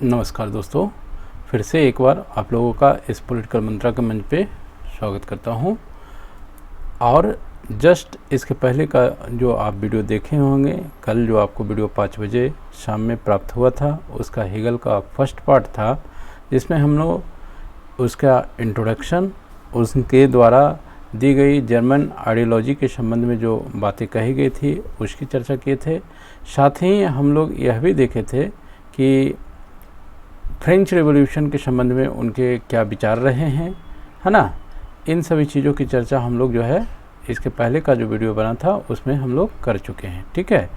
नमस्कार दोस्तों, फिर से एक बार आप लोगों का इस पॉलिटिकल मंत्रा के मंच पे स्वागत करता हूं। और जस्ट इसके पहले का जो आप वीडियो देखे होंगे, कल जो आपको वीडियो 5 बजे शाम में प्राप्त हुआ था, उसका हेगल का फर्स्ट पार्ट था, जिसमें हम लोग उसका इंट्रोडक्शन, उसके द्वारा दी गई जर्मन आइडियोलॉजी के संबंध में जो बातें कही गई थी उसकी चर्चा किए थे। साथ ही हम लोग यह भी देखे थे कि फ्रेंच रेवोल्यूशन के संबंध में उनके क्या विचार रहे हैं, है ना। इन सभी चीज़ों की चर्चा हम लोग जो है इसके पहले का जो वीडियो बना था उसमें हम लोग कर चुके हैं। ठीक है,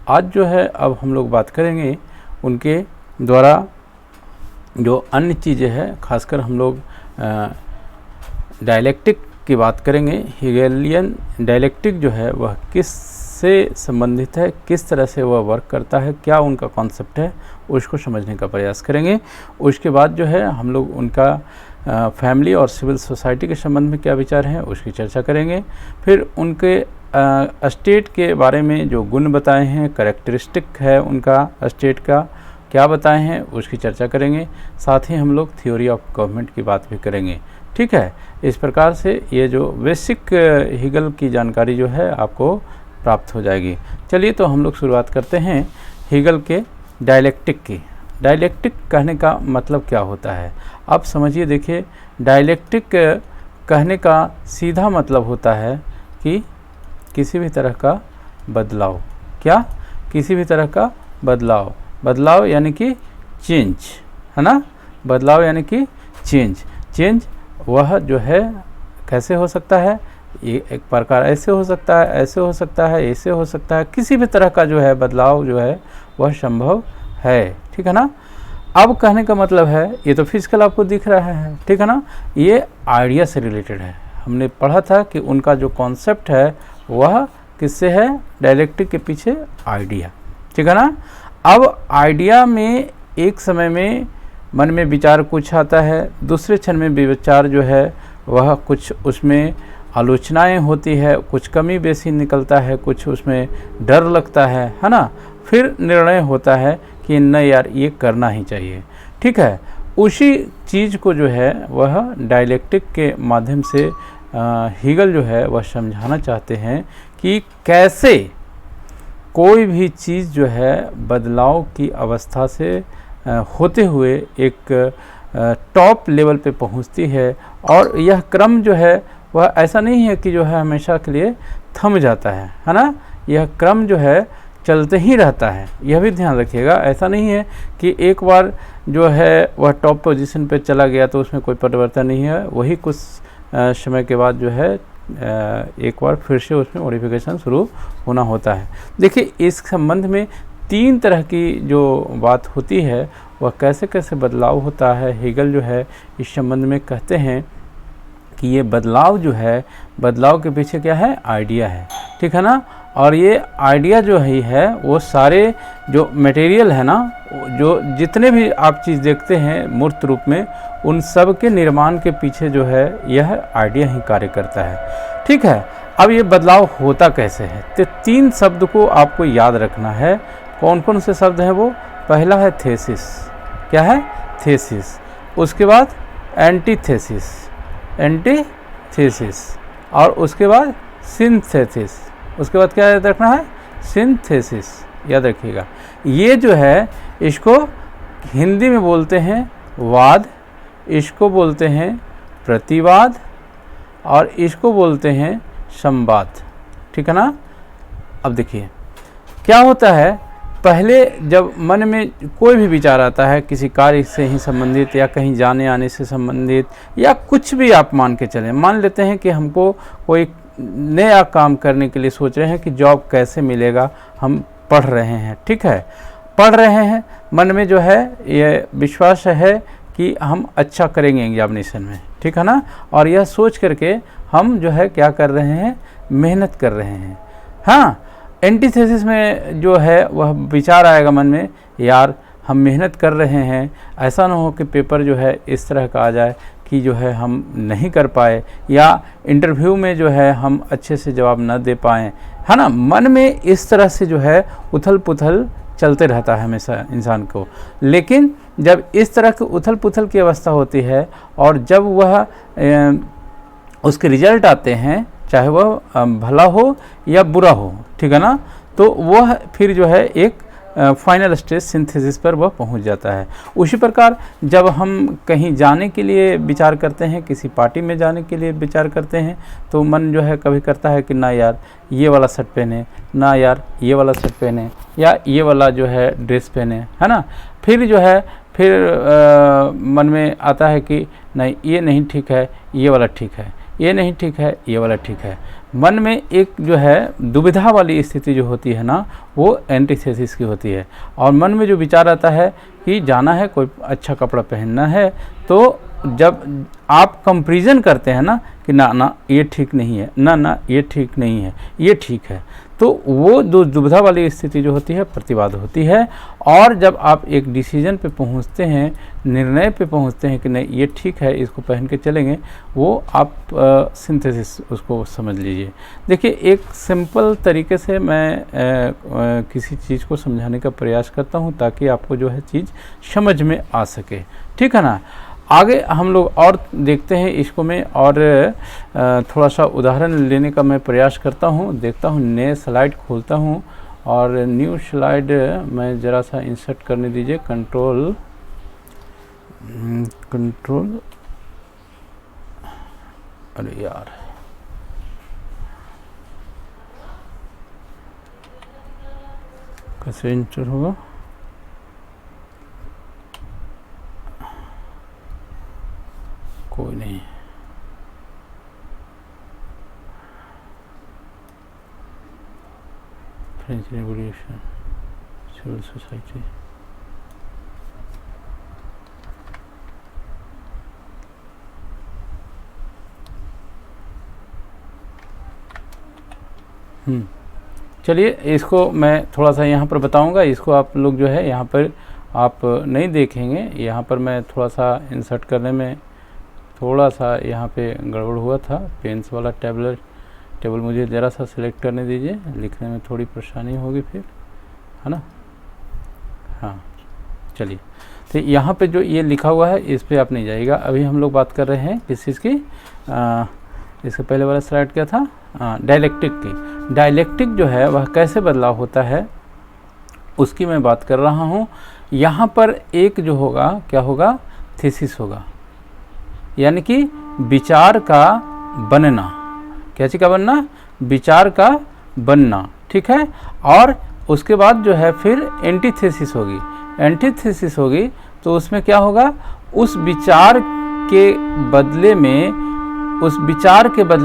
आज जो है अब हम लोग बात करेंगे उनके द्वारा जो अन्य चीज़ें हैं, खासकर हम लोग डायलेक्टिक की बात करेंगे। हेगेलियन डायलेक्टिक जो है वह किससे संबंधित है, किस तरह से वह वर्क करता है, क्या उनका कॉन्सेप्ट है, उसको समझने का प्रयास करेंगे। उसके बाद जो है हम लोग उनका फैमिली और सिविल सोसाइटी के संबंध में क्या विचार हैं उसकी चर्चा करेंगे। फिर उनके स्टेट के बारे में जो गुण बताए हैं, कैरेक्टरिस्टिक है उनका स्टेट का, क्या बताए हैं उसकी चर्चा करेंगे। साथ ही हम लोग थ्योरी ऑफ गवर्नमेंट की बात भी करेंगे। ठीक है, इस प्रकार से ये जो बेसिक हेगल की जानकारी जो है आपको प्राप्त हो जाएगी। चलिए तो हम लोग शुरुआत करते हैं हेगल के डायलेक्टिक की। डायलेक्टिक कहने का मतलब क्या होता है आप समझिए। देखिए, डायलेक्टिक कहने का सीधा मतलब होता है कि किसी भी तरह का बदलाव। क्या? किसी भी तरह का बदलाव। बदलाव यानी कि चेंज, है ना। बदलाव यानी कि चेंज वह जो है कैसे हो सकता है, ये एक प्रकार ऐसे हो सकता है, ऐसे हो सकता है, ऐसे हो सकता है। किसी भी तरह का जो है बदलाव जो है वह संभव है। ठीक है ना। अब कहने का मतलब है, ये तो फिजिकल आपको दिख रहा है, ठीक है ना, ये आइडिया से रिलेटेड है। हमने पढ़ा था कि उनका जो कॉन्सेप्ट है वह किससे है, डायलेक्टिक के पीछे आइडिया। ठीक है ना। अब आइडिया में एक समय में मन में विचार कुछ आता है, दूसरे क्षण में विचार जो है वह कुछ उसमें आलोचनाएं होती है, कुछ कमी बेसी निकलता है, कुछ उसमें डर लगता है ना। फिर निर्णय होता है कि न यार ये करना ही चाहिए। ठीक है, उसी चीज़ को जो है वह डायलेक्टिक के माध्यम से हेगल जो है वह समझाना चाहते हैं कि कैसे कोई भी चीज़ जो है बदलाव की अवस्था से होते हुए एक टॉप लेवल पे पहुंचती है। और यह क्रम जो है वह ऐसा नहीं है कि जो है हमेशा के लिए थम जाता है ना। यह क्रम जो है चलते ही रहता है, यह भी ध्यान रखिएगा। ऐसा नहीं है कि एक बार जो है वह टॉप पोजीशन पे चला गया तो उसमें कोई परिवर्तन नहीं है, वही कुछ समय के बाद जो है एक बार फिर से उसमें मॉडिफिकेशन शुरू होना होता है। देखिए, इस संबंध में 3 तरह की जो बात होती है वह कैसे कैसे बदलाव होता है, हेगल जो है इस संबंध में कहते हैं कि ये बदलाव जो है, बदलाव के पीछे क्या है, आइडिया है। ठीक है ना। और ये आइडिया जो है वो सारे जो मटेरियल है ना, जो जितने भी आप चीज़ देखते हैं मूर्त रूप में, उन सब के निर्माण के पीछे जो है यह आइडिया ही कार्य करता है। ठीक है। अब ये बदलाव होता कैसे है, तो 3 शब्द को आपको याद रखना है। कौन कौन से शब्द हैं वो? पहला है थेसिस। क्या है? थेसिस। उसके बाद एंटीथेसिस, और उसके बाद सिंथेसिस। उसके बाद क्या याद रखना है? सिंथेसिस, याद रखिएगा। ये जो है इसको हिंदी में बोलते हैं वाद, इसको बोलते हैं प्रतिवाद, और इसको बोलते हैं संवाद। ठीक है ना। अब देखिए क्या होता है, पहले जब मन में कोई भी विचार आता है किसी कार्य से ही संबंधित या कहीं जाने आने से संबंधित या कुछ भी आप मान के चलें, मान लेते हैं कि हमको कोई नया काम करने के लिए सोच रहे हैं कि जॉब कैसे मिलेगा, हम पढ़ रहे हैं। ठीक है, पढ़ रहे हैं, मन में जो है ये विश्वास है कि हम अच्छा करेंगे एग्जामिनेशन में। ठीक है ना। और यह सोच करके हम जो है क्या कर रहे हैं, मेहनत कर रहे हैं। हाँ, एंटीथेसिस में जो है वह विचार आएगा मन में, यार हम मेहनत कर रहे हैं, ऐसा ना हो कि पेपर जो है इस तरह का आ जाए कि जो है हम नहीं कर पाए, या इंटरव्यू में जो है हम अच्छे से जवाब न दे पाएँ, है ना। मन में इस तरह से जो है उथल पुथल चलते रहता है हमेशा इंसान को। लेकिन जब इस तरह की उथल पुथल की अवस्था होती है और जब वह उसके रिजल्ट आते हैं, चाहे वह भला हो या बुरा हो, ठीक है ना, तो वह फिर जो है एक फाइनल स्टेज सिंथेसिस पर वह पहुंच जाता है। उसी प्रकार जब हम कहीं जाने के लिए विचार करते हैं, किसी पार्टी में जाने के लिए विचार करते हैं, तो मन जो है कभी करता है कि ना यार ये वाला शर्ट पहने, ना यार ये वाला शर्ट पहने, या ये वाला जो है ड्रेस पहने, है ना। फिर जो है मन में आता है कि नहीं ये नहीं ठीक है, ये वाला ठीक है, ये नहीं ठीक है, ये वाला ठीक है। मन में एक जो है दुविधा वाली स्थिति जो होती है ना, वो एंटीथेसिस की होती है। और मन में जो विचार आता है कि जाना है, कोई अच्छा कपड़ा पहनना है, तो जब आप कंपैरिजन करते हैं ना कि ना ना ये ठीक नहीं है, ना ना ये ठीक नहीं है, ये ठीक है, तो वो दुविधा वाली स्थिति जो होती है प्रतिवाद होती है। और जब आप एक डिसीजन पे पहुंचते हैं, निर्णय पे पहुंचते हैं कि नहीं ये ठीक है, इसको पहन के चलेंगे, वो आप सिंथेसिस उसको समझ लीजिए। देखिए एक सिंपल तरीके से मैं किसी चीज़ को समझाने का प्रयास करता हूं ताकि आपको जो है चीज़ समझ में आ सके, ठीक है ना। आगे हम लोग और देखते हैं इसको मैं, और थोड़ा सा उदाहरण लेने का मैं प्रयास करता हूं। देखता हूं, नए स्लाइड खोलता हूं और न्यू स्लाइड मैं ज़रा सा इंसर्ट करने दीजिए। कंट्रोल अरे यार कैसे इंसर्ट होगा, कोई नहीं। फ्रेंच रेवोल्यूशन, सिविल सोसाइटी, चलिए इसको मैं थोड़ा सा यहाँ पर बताऊँगा। इसको आप लोग जो है यहाँ पर आप नहीं देखेंगे, यहाँ पर मैं थोड़ा सा इंसर्ट करने में थोड़ा सा यहाँ पे गड़बड़ हुआ था। पेन्स वाला टेबल मुझे ज़रा सा सिलेक्ट करने दीजिए, लिखने में थोड़ी परेशानी होगी फिर, है ना। हाँ चलिए, तो यहाँ पे जो ये लिखा हुआ है इस पर आप नहीं जाइएगा। अभी हम लोग बात कर रहे हैं किस चीज़ की, इसके पहले वाला स्लाइड क्या था, डायलेक्टिक की। डायलेक्टिक जो है वह कैसे बदलाव होता है उसकी मैं बात कर रहा हूँ। यहाँ पर एक जो होगा क्या होगा, थीसिस होगा, यानी कि विचार का बनना। क्या चीज़ का बनना, विचार का बनना, ठीक है। और उसके बाद जो है फिर एंटीथेसिस होगी। एंटीथेसिस होगी तो उसमें क्या होगा, उस विचार के बदले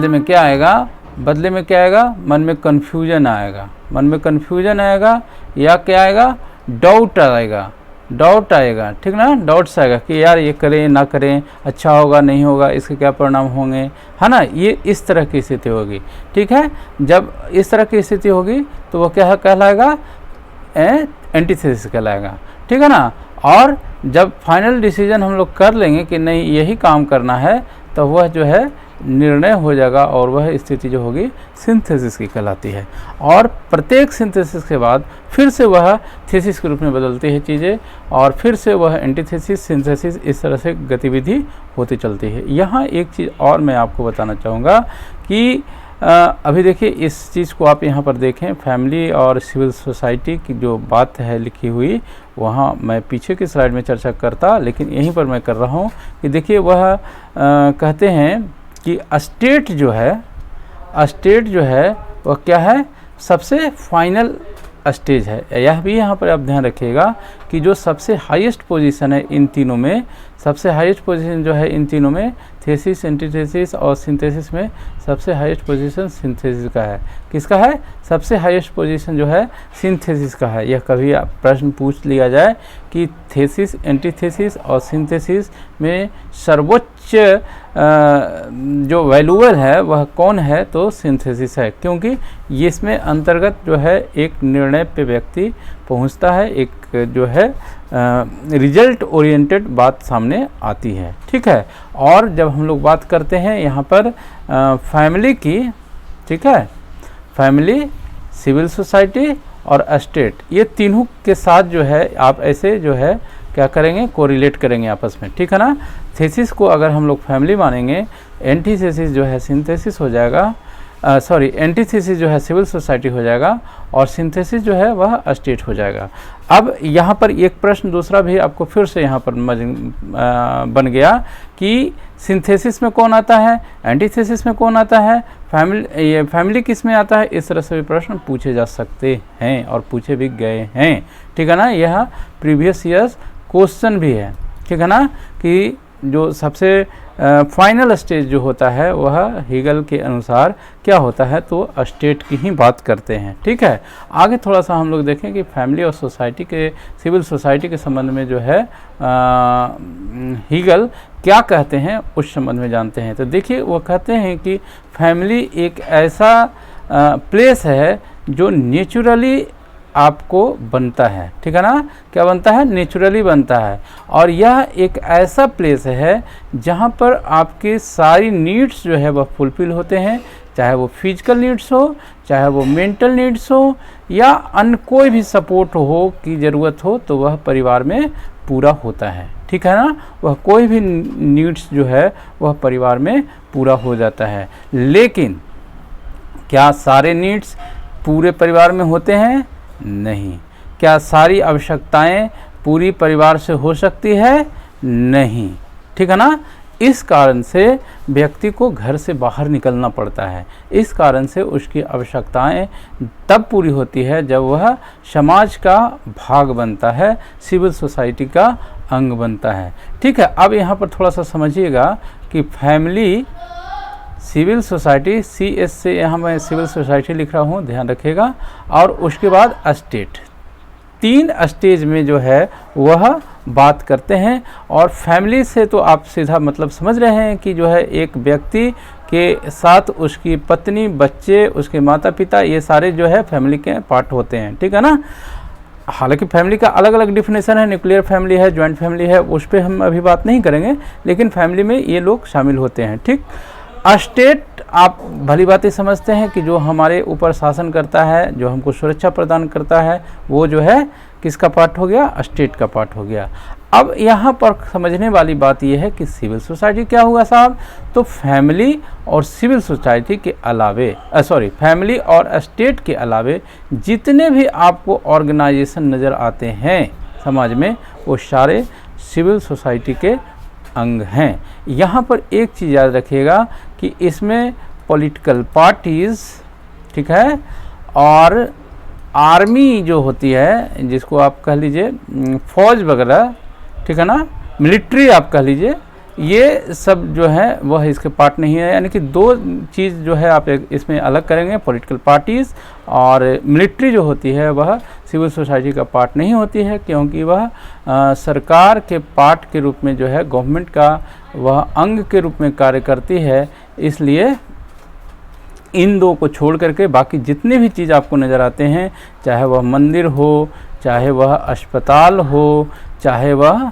में क्या आएगा, बदले में क्या आएगा, मन में कन्फ्यूजन आएगा। मन में कन्फ्यूजन आएगा या क्या आएगा, डाउट आएगा, ठीक ना, डाउट्स आएगा कि यार ये करें ना करें, अच्छा होगा नहीं होगा, इसके क्या परिणाम होंगे, है ना। ये इस तरह की स्थिति होगी, ठीक है। जब इस तरह की स्थिति होगी तो वो क्या कहलाएगा, एंटीथेसिस कहलाएगा, ठीक है ना। और जब फाइनल डिसीजन हम लोग कर लेंगे कि नहीं यही काम करना है, तो वह जो है निर्णय हो जाएगा और वह स्थिति जो होगी सिंथेसिस की कहलाती है। और प्रत्येक सिंथेसिस के बाद फिर से वह थीसिस के रूप में बदलती है चीज़ें, और फिर से वह एंटीथेसिस, सिंथेसिस, इस तरह से गतिविधि होती चलती है। यहाँ एक चीज़ और मैं आपको बताना चाहूँगा कि अभी देखिए इस चीज़ को आप यहाँ पर देखें, फैमिली और सिविल सोसाइटी की जो बात है लिखी हुई, वहाँ मैं पीछे की स्लाइड में चर्चा करता, लेकिन यहीं पर मैं कर रहा हूँ कि देखिए वह कहते हैं कि स्टेट जो है वह क्या है, सबसे फाइनल स्टेज है। यह भी यहाँ पर आप ध्यान रखिएगा कि जो सबसे हाईएस्ट पोजीशन है इन तीनों में, सबसे हाईएस्ट पोजीशन जो है इन तीनों में, थेसिस, एंटीथेसिस और सिंथेसिस में सबसे हाईएस्ट पोजीशन सिंथेसिस का है। किसका है, सबसे हाईएस्ट पोजीशन जो है सिंथेसिस का है। यह कभी प्रश्न पूछ लिया जाए कि थेसिस, एंटीथेसिस और सिंथेसिस में सर्वोच्च जो वैल्यूएबल है वह कौन है, तो सिंथेसिस है, क्योंकि इसमें अंतर्गत जो है एक निर्णय पे व्यक्ति पहुंचता है, एक जो है रिजल्ट ओरिएंटेड बात सामने आती है, ठीक है। और जब हम लोग बात करते हैं यहाँ पर फैमिली की, ठीक है, फैमिली, सिविल सोसाइटी और स्टेट, ये तीनों के साथ जो है आप ऐसे जो है क्या करेंगे, कोरिलेट करेंगे आपस में, ठीक है ना। थीसिस को अगर हम लोग फैमिली मानेंगे, एंटीथेसिस जो है सिंथेसिस हो जाएगा, एंटीथेसिस जो है सिविल सोसाइटी हो जाएगा और सिंथेसिस जो है वह स्टेट हो जाएगा। अब यहाँ पर एक प्रश्न दूसरा भी आपको फिर से यहाँ पर बन गया कि सिंथेसिस में कौन आता है, एंटीथेसिस में कौन आता है, फैमिली किस में आता है। इस तरह से भी प्रश्न पूछे जा सकते हैं और पूछे भी गए हैं, ठीक है ना। यह प्रीवियस ईयर्स क्वेश्चन भी है, ठीक है ना, कि जो सबसे फाइनल स्टेज जो होता है वह हीगल के अनुसार क्या होता है, तो स्टेट की ही बात करते हैं, ठीक है। आगे थोड़ा सा हम लोग देखें कि फैमिली और सोसाइटी के, सिविल सोसाइटी के संबंध में जो है हीगल क्या कहते हैं उस संबंध में जानते हैं। तो देखिए वो कहते हैं कि फैमिली एक ऐसा प्लेस है जो नेचुरली आपको बनता है, ठीक है ना, क्या बनता है, नेचुरली बनता है। और यह एक ऐसा प्लेस है जहाँ पर आपके सारी नीड्स जो है वह फुलफिल होते हैं, चाहे वो फिजिकल नीड्स हो, चाहे वो मेंटल नीड्स हो, या अन्य कोई भी सपोर्ट हो की ज़रूरत हो तो वह परिवार में पूरा होता है, ठीक है ना। वह कोई भी नीड्स जो है वह परिवार में पूरा हो जाता है। लेकिन क्या सारे नीड्स पूरे परिवार में होते हैं? नहीं। क्या सारी आवश्यकताएं पूरी परिवार से हो सकती है? नहीं, ठीक है ना। इस कारण से व्यक्ति को घर से बाहर निकलना पड़ता है। इस कारण से उसकी आवश्यकताएं तब पूरी होती है जब वह समाज का भाग बनता है, सिविल सोसाइटी का अंग बनता है, ठीक है। अब यहाँ पर थोड़ा सा समझिएगा कि फैमिली, सिविल सोसाइटी, CS से यहाँ मैं सिविल सोसाइटी लिख रहा हूँ, ध्यान रखिएगा, और उसके बाद स्टेट, 3 स्टेज में जो है वह बात करते हैं। और फैमिली से तो आप सीधा मतलब समझ रहे हैं कि जो है एक व्यक्ति के साथ उसकी पत्नी, बच्चे, उसके माता पिता, ये सारे जो है फैमिली के पार्ट होते हैं, ठीक है ना। हालांकि फैमिली का अलग अलग डिफिनेशन है, न्यूक्लियर फैमिली है, जॉइंट फैमिली है, उस पर हम अभी बात नहीं करेंगे, लेकिन फैमिली में ये लोग शामिल होते हैं, ठीक। स्टेट आप भली बातें समझते हैं कि जो हमारे ऊपर शासन करता है, जो हमको सुरक्षा प्रदान करता है, वो जो है किसका पार्ट हो गया? स्टेट का पार्ट हो गया। अब यहाँ पर समझने वाली बात यह है कि सिविल सोसाइटी क्या हुआ साहब? तो फैमिली और सिविल सोसाइटी के अलावे फैमिली और स्टेट के अलावे जितने भी आपको ऑर्गेनाइजेशन नज़र आते हैं समाज में, वो सारे सिविल सोसाइटी के अंग हैं। यहाँ पर एक चीज़ याद रखिएगा कि इसमें पॉलिटिकल पार्टीज़, ठीक है, और आर्मी जो होती है, जिसको आप कह लीजिए फौज वगैरह, ठीक है ना, मिलिट्री आप कह लीजिए, ये सब जो है वह इसके पार्ट नहीं है। यानी कि 2 चीज़ जो है आप इसमें अलग करेंगे, पॉलिटिकल पार्टीज़ और मिलिट्री जो होती है वह सिविल सोसाइटी का पार्ट नहीं होती है, क्योंकि वह सरकार के पार्ट के रूप में जो है, गवर्नमेंट का वह अंग के रूप में कार्य करती है। इसलिए इन 2 को छोड़ करके बाकी जितने भी चीज़ आपको नज़र आते हैं, चाहे वह मंदिर हो, चाहे वह अस्पताल हो, चाहे वह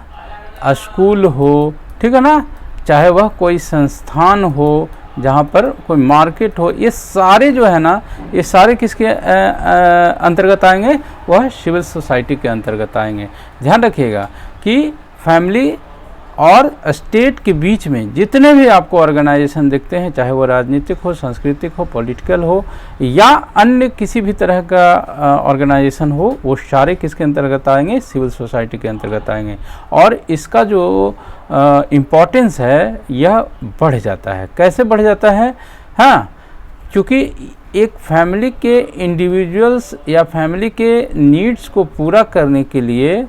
स्कूल हो, ठीक है ना, चाहे वह कोई संस्थान हो, जहाँ पर कोई मार्केट हो, ये सारे जो है ना, ये सारे किसके अंतर्गत आएंगे? वह सिविल सोसाइटी के अंतर्गत आएंगे। ध्यान रखिएगा कि फैमिली और स्टेट के बीच में जितने भी आपको ऑर्गेनाइजेशन दिखते हैं, चाहे वो राजनीतिक हो, सांस्कृतिक हो, पॉलिटिकल हो, या अन्य किसी भी तरह का ऑर्गेनाइजेशन हो, वो सारे किसके अंतर्गत आएंगे? सिविल सोसाइटी के अंतर्गत आएंगे। और इसका जो इम्पोर्टेंस है यह बढ़ जाता है। कैसे बढ़ जाता है? हाँ, क्योंकि एक फैमिली के इंडिविजुअल्स या फैमिली के नीड्स को पूरा करने के लिए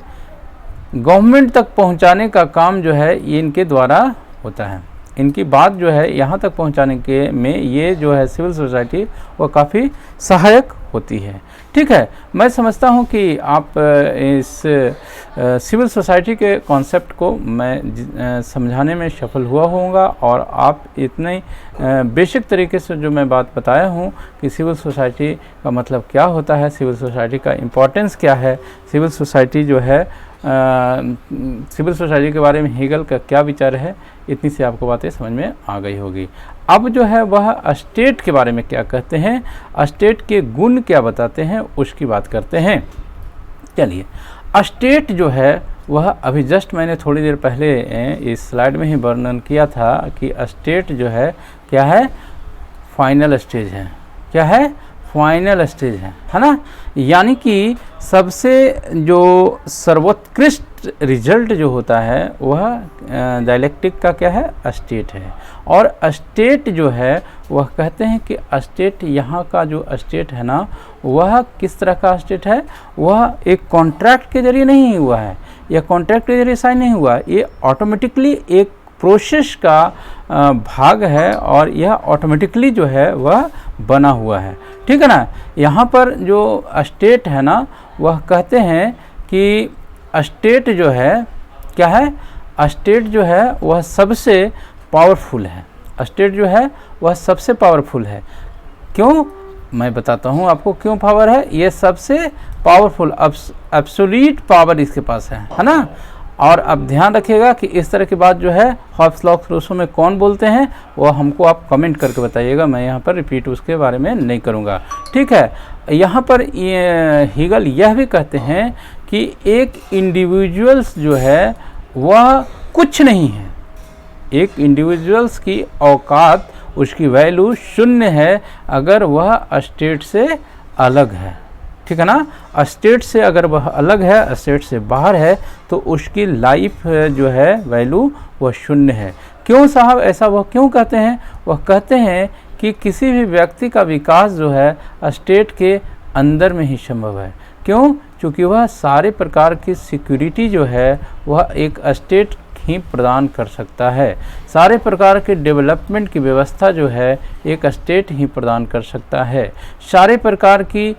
गवर्नमेंट तक पहुंचाने का काम जो है ये इनके द्वारा होता है। इनकी बात जो है यहाँ तक पहुँचाने के में ये जो है सिविल सोसाइटी वो काफ़ी सहायक होती है। ठीक है, मैं समझता हूँ कि आप इस सिविल सोसाइटी के कॉन्सेप्ट को मैं समझाने में सफल हुआ होऊंगा और आप इतने बेसिक तरीके से जो मैं बात बताया हूँ कि सिविल सोसाइटी का मतलब क्या होता है, सिविल सोसाइटी का इम्पोर्टेंस क्या है, सिविल सोसाइटी जो है सिविल सोसाइटी के बारे में हेगल का क्या विचार है, इतनी सी आपको बातें समझ में आ गई होगी। अब जो है वह स्टेट के बारे में क्या कहते हैं, स्टेट के गुण क्या बताते हैं, उसकी बात करते हैं। चलिए, स्टेट जो है वह अभी जस्ट मैंने थोड़ी देर पहले इस स्लाइड में ही वर्णन किया था कि स्टेट जो है क्या है, फाइनल स्टेज है। क्या है, फाइनल स्टेज है ना। यानी कि सबसे जो सर्वोत्कृष्ट रिजल्ट जो होता है वह डायलेक्टिक का क्या है, स्टेट है। और स्टेट जो है वह कहते हैं कि स्टेट, यहाँ का जो स्टेट है ना वह किस तरह का स्टेट है, वह एक कॉन्ट्रैक्ट के जरिए नहीं हुआ है, यह कॉन्ट्रैक्ट के जरिए साइन नहीं हुआ, ये ऑटोमेटिकली एक प्रोसेस का भाग है और यह ऑटोमेटिकली जो है वह बना हुआ है। ठीक है ना। यहाँ पर जो स्टेट है ना वह कहते हैं कि स्टेट जो है क्या है, स्टेट जो है वह सबसे पावरफुल है। स्टेट जो है वह सबसे पावरफुल है। क्यों, मैं बताता हूँ आपको क्यों पावर है। ये सबसे पावरफुल एब्सोल्यूट पावर इसके पास है ना। और अब ध्यान रखिएगा कि इस तरह की बात जो है हॉब्स लॉ रूसो में कौन बोलते हैं वो हमको आप कमेंट करके बताइएगा, मैं यहाँ पर रिपीट उसके बारे में नहीं करूँगा। ठीक है। यहाँ पर हेगल यह भी कहते हैं कि एक इंडिविजुअल्स जो है वह कुछ नहीं है, एक इंडिविजुअल्स की औकात, उसकी वैल्यू शून्य है अगर वह स्टेट से अलग है। ठीक है ना। स्टेट से अगर वह अलग है, स्टेट से बाहर है, तो उसकी लाइफ जो है वैल्यू वह शून्य है। क्यों साहब, ऐसा वह क्यों कहते हैं? वह कहते हैं कि किसी भी व्यक्ति का विकास जो है स्टेट के अंदर में ही संभव है। क्यों? क्योंकि वह सारे प्रकार की सिक्योरिटी जो है वह एक स्टेट ही प्रदान कर सकता है। सारे प्रकार के डेवलपमेंट की व्यवस्था जो है एक स्टेट ही प्रदान कर सकता है। सारे प्रकार की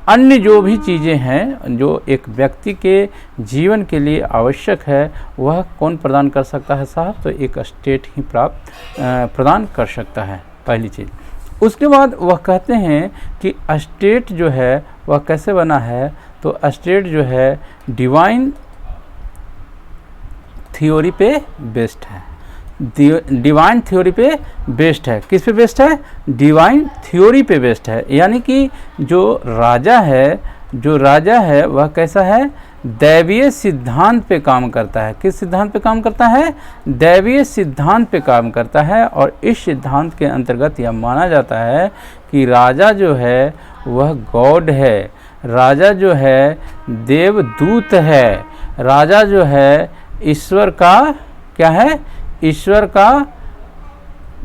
अन्य जो भी चीज़ें हैं जो एक व्यक्ति के जीवन के लिए आवश्यक है वह कौन प्रदान कर सकता है साहब? तो एक स्टेट ही प्रदान कर सकता है, पहली चीज़। उसके बाद वह कहते हैं कि स्टेट जो है वह कैसे बना है, तो स्टेट जो है डिवाइन थ्योरी पे बेस्ड है। डिवाइन थ्योरी पे बेस्ड है। किस पे बेस्ड है? डिवाइन थ्योरी पे बेस्ड है। यानी कि जो राजा है वह कैसा है? दैवीय सिद्धांत पे काम करता है। किस सिद्धांत पे काम करता है? दैवीय सिद्धांत पे काम करता है। और इस सिद्धांत के अंतर्गत यह माना जाता है कि राजा जो है वह गॉड है, राजा जो है देवदूत है, राजा जो है ईश्वर का क्या है? ईश्वर का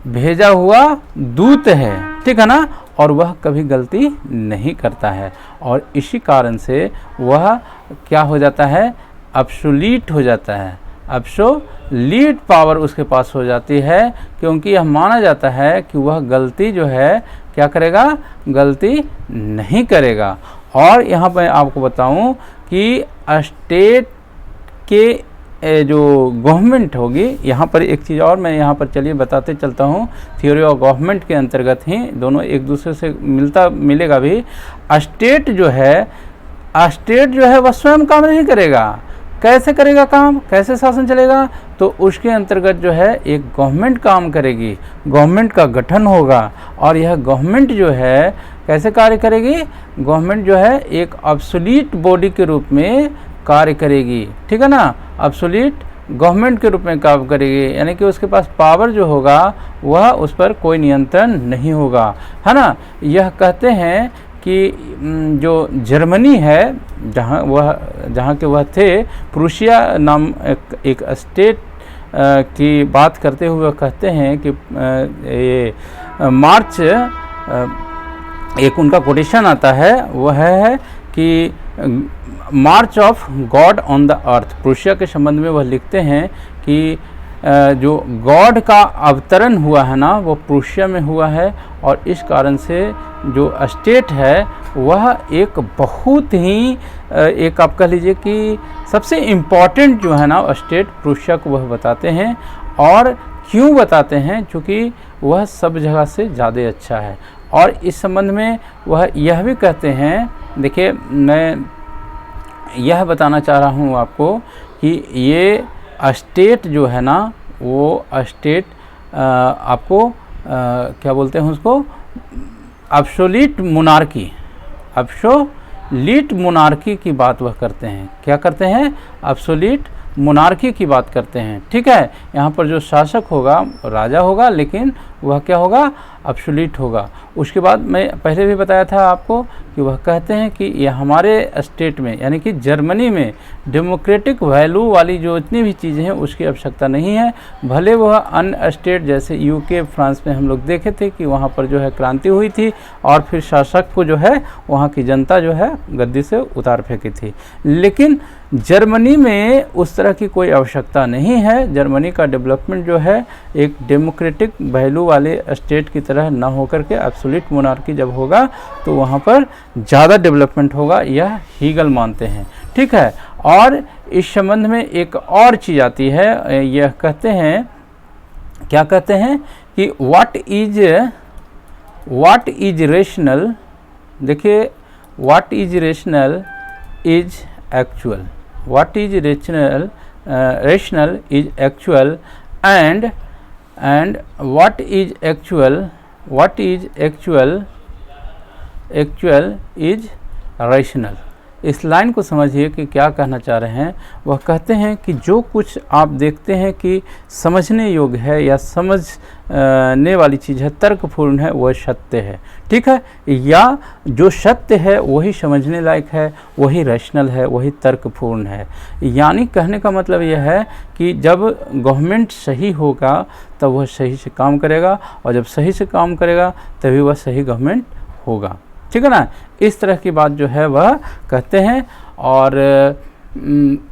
भेजा हुआ दूत है। ठीक है ना। और वह कभी गलती नहीं करता है और इसी कारण से वह क्या हो जाता है? एब्सोल्यूट हो जाता है। एब्सोल्यूट पावर उसके पास हो जाती है, क्योंकि यह माना जाता है कि वह गलती जो है क्या करेगा? गलती नहीं करेगा। और यहाँ पर आपको बताऊं कि स्टेट के जो गवर्नमेंट होगी, यहाँ पर एक चीज़ और मैं यहाँ पर चलिए बताते चलता हूँ। थ्योरी ऑफ गवर्नमेंट के अंतर्गत ही दोनों एक दूसरे से मिलेगा भी। स्टेट जो है वह स्वयं काम नहीं करेगा। कैसे करेगा काम? कैसे शासन चलेगा? तो उसके अंतर्गत जो है एक गवर्नमेंट काम करेगी, गवर्नमेंट का गठन होगा और यह गवर्नमेंट जो है कैसे कार्य करेगी? गवर्नमेंट जो है एक एब्सोल्यूट बॉडी के रूप में कार्य करेगी। ठीक है ना। एब्सोल्यूट गवर्नमेंट के रूप में काम करेगी, यानी कि उसके पास पावर जो होगा वह उस पर कोई नियंत्रण नहीं होगा, है ना। यह कहते हैं कि जो जर्मनी है जहाँ के वह थे, प्रूशिया नाम एक स्टेट की बात करते हुए कहते हैं कि ये मार्च एक उनका कोटेशन आता है, वह है कि march of God on the earth. Prussia के संबंध में वह लिखते हैं कि जो गॉड का अवतरण हुआ है ना वो प्रूशिया में हुआ है और इस कारण से जो स्टेट है वह एक बहुत ही एक आप कह लीजिए कि सबसे इम्पॉर्टेंट जो है ना स्टेट प्रूशिया को वह बताते हैं। और क्यों बताते हैं? क्योंकि वह सब जगह से ज़्यादा अच्छा है। और इस संबंध में वह यह भी कहते हैं, देखिए मैं यह बताना चाह रहा हूँ आपको कि ये स्टेट जो है ना, वो स्टेट आपको क्या बोलते हैं उसको, एब्सोल्यूट मोनार्की, एब्सोल्यूट मोनार्की की बात वह करते हैं। क्या करते हैं? एब्सोल्यूट मोनार्की की बात करते हैं। ठीक है, यहाँ पर जो शासक होगा राजा होगा, लेकिन वह क्या होगा? एब्सोल्यूट होगा। उसके बाद मैं पहले भी बताया था आपको कि वह कहते हैं कि ये हमारे स्टेट में यानी कि जर्मनी में डेमोक्रेटिक वैल्यू वाली जो इतनी भी चीज़ें हैं उसकी आवश्यकता नहीं है। भले वह अन्य स्टेट जैसे यूके, फ्रांस में हम लोग देखे थे कि वहाँ पर जो है क्रांति हुई थी और फिर शासक को जो है वहाँ की जनता जो है गद्दी से उतार फेंकी थी, लेकिन जर्मनी में उस तरह की कोई आवश्यकता नहीं है। जर्मनी का डेवलपमेंट जो है एक डेमोक्रेटिक वैल्यू वाले स्टेट की तरह न होकर के एब्सोल्यूट मोनार्की जब होगा तो वहाँ पर ज़्यादा डेवलपमेंट होगा, यह हीगल मानते हैं। ठीक है, और इस संबंध में एक और चीज़ आती है, यह कहते हैं, क्या कहते हैं कि व्हाट इज रेशनल, देखिए what is rational is actual, what is rational is actual and what is actual is rational। इस लाइन को समझिए कि क्या कहना चाह रहे हैं। वह कहते हैं कि जो कुछ आप देखते हैं कि समझने योग्य है या समझने वाली चीज़ है, तर्कपूर्ण है, वह सत्य है। ठीक है, या जो सत्य है वही समझने लायक है, वही रैशनल है, वही तर्कपूर्ण है। यानी कहने का मतलब यह है कि जब गवर्नमेंट सही होगा तब वह सही से काम करेगा, और जब सही से काम करेगा तभी वह सही गवर्नमेंट होगा। ठीक है ना, इस तरह की बात जो है वह कहते हैं। और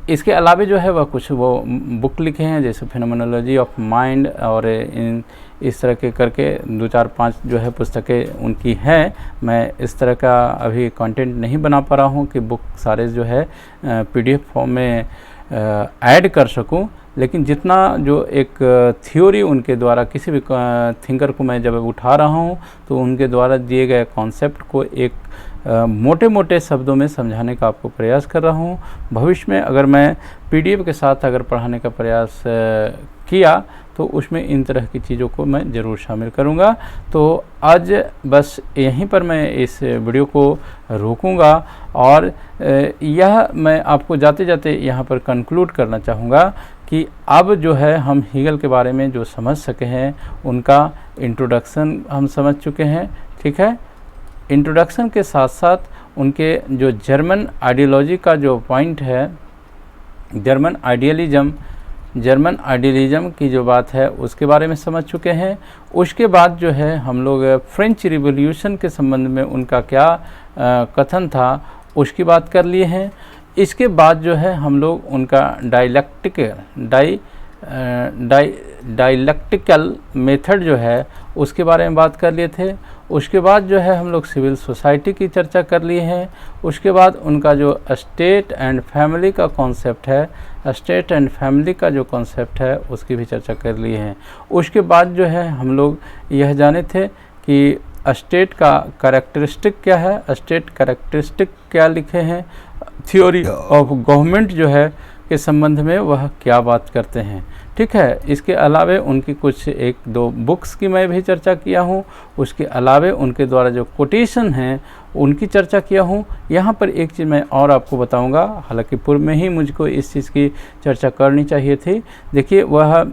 इसके अलावा जो है वह कुछ वो बुक लिखे हैं जैसे फिनोमेनोलॉजी ऑफ माइंड, और इस तरह के करके 2-4-5 जो है पुस्तकें उनकी हैं। मैं इस तरह का अभी कंटेंट नहीं बना पा रहा हूँ कि बुक सारे जो है PDF फॉर्म में ऐड कर सकूँ, लेकिन जितना जो एक थ्योरी उनके द्वारा किसी भी थिंकर को मैं जब उठा रहा हूँ तो उनके द्वारा दिए गए कॉन्सेप्ट को एक मोटे मोटे शब्दों में समझाने का आपको प्रयास कर रहा हूँ। भविष्य में अगर मैं PDF के साथ अगर पढ़ाने का प्रयास किया तो उसमें इन तरह की चीज़ों को मैं ज़रूर शामिल करूँगा। तो आज बस यहीं पर मैं इस वीडियो को रोकूँगा, और यह मैं आपको जाते जाते यहाँ पर कंक्लूड करना चाहूँगा कि अब जो है हम हीगल के बारे में जो समझ सके हैं उनका इंट्रोडक्शन हम समझ चुके हैं। ठीक है, इंट्रोडक्शन के साथ साथ उनके जो जर्मन आइडियोलॉजी का जो पॉइंट है, जर्मन आइडियलिज्म की जो बात है उसके बारे में समझ चुके हैं। उसके बाद जो है हम लोग फ्रेंच रिवॉल्यूशन के संबंध में उनका क्या कथन था उसकी बात कर लिए हैं। इसके बाद जो है हम लोग उनका डायलैक्टिकल मेथड जो है उसके बारे में बात कर लिए थे। उसके बाद जो है हम लोग सिविल सोसाइटी की चर्चा कर लिए हैं। उसके बाद उनका जो स्टेट एंड फैमिली का कॉन्सेप्ट है, स्टेट एंड फैमिली का जो कॉन्सेप्ट है उसकी भी चर्चा कर लिए हैं। उसके बाद जो है हम लोग यह जाने थे कि स्टेट का कैरेक्टरिस्टिक क्या है, स्टेट कैरेक्टरिस्टिक क्या लिखे हैं, थ्योरी ऑफ गवर्नमेंट जो है के संबंध में वह क्या बात करते हैं। ठीक है, इसके अलावे उनकी कुछ 1-2 बुक्स की मैं भी चर्चा किया हूँ। उसके अलावे उनके द्वारा जो कोटेशन हैं उनकी चर्चा किया हूँ। यहाँ पर एक चीज़ मैं और आपको बताऊँगा, हालांकि पूर्व में ही मुझको इस चीज़ की चर्चा करनी चाहिए थी। देखिए, वह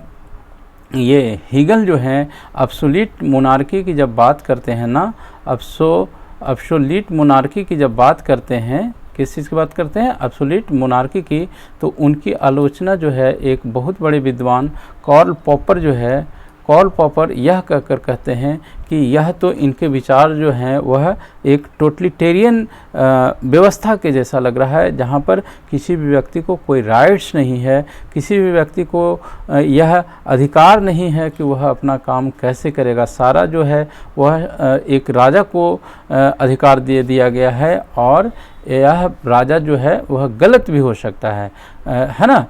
ये हीगल जो हैं एब्सोल्यूट मोनार्की की जब बात करते हैं ना, एब्सोल्यूट मोनार्की की जब बात करते हैं, किस चीज़ की बात करते हैं, एब्सोल्यूट मोनार्की की, तो उनकी आलोचना जो है एक बहुत बड़े विद्वान कार्ल पॉपर यह कहकर कहते हैं कि यह तो इनके विचार जो हैं वह एक टोटलिटेरियन व्यवस्था के जैसा लग रहा है, जहाँ पर किसी भी व्यक्ति को कोई राइट्स नहीं है, किसी भी व्यक्ति को यह अधिकार नहीं है कि वह अपना काम कैसे करेगा। सारा जो है वह एक राजा को अधिकार दे दिया गया है, और यह राजा जो है वह गलत भी हो सकता है ना।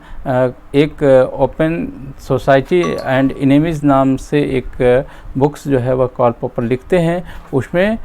एक ओपन सोसाइटी एंड इनेमीज नाम से एक बुक्स जो है वह कार्ल पॉपर लिखते हैं। उसमें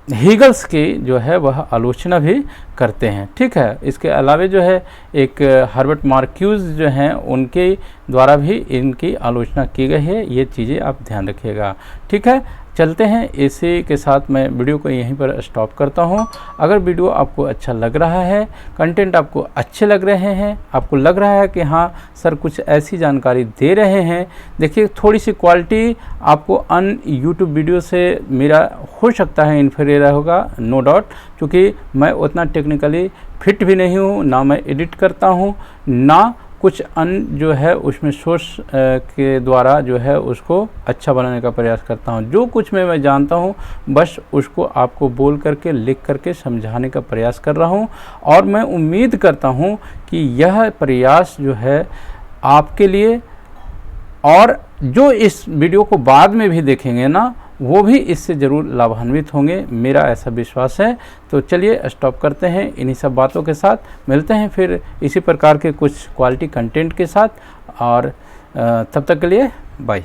हीगल्स की जो है वह आलोचना भी करते हैं। ठीक है, इसके अलावा जो है एक हर्बर्ट मार्क्यूज जो हैं उनके द्वारा भी इनकी आलोचना की गई है। ये चीज़ें आप ध्यान रखिएगा। ठीक है, चलते हैं। इसी के साथ मैं वीडियो को यहीं पर स्टॉप करता हूं। अगर वीडियो आपको अच्छा लग रहा है, कंटेंट आपको अच्छे लग रहे हैं, आपको लग रहा है कि हाँ सर कुछ ऐसी जानकारी दे रहे हैं, देखिए थोड़ी सी क्वालिटी आपको अन यूट्यूब वीडियो से मेरा हो सकता है इन्फीरियर होगा, नो डाउट, क्योंकि मैं उतना टेक्निकली फिट भी नहीं हूँ, ना मैं एडिट करता हूँ, ना कुछ अन्य जो है उसमें सोर्स के द्वारा जो है उसको अच्छा बनाने का प्रयास करता हूं। जो कुछ मैं जानता हूं बस उसको आपको बोल करके लिख करके समझाने का प्रयास कर रहा हूं, और मैं उम्मीद करता हूं कि यह प्रयास जो है आपके लिए, और जो इस वीडियो को बाद में भी देखेंगे ना वो भी इससे ज़रूर लाभान्वित होंगे, मेरा ऐसा विश्वास है। तो चलिए स्टॉप करते हैं। इन्हीं सब बातों के साथ मिलते हैं फिर इसी प्रकार के कुछ क्वालिटी कंटेंट के साथ, और तब तक के लिए बाय।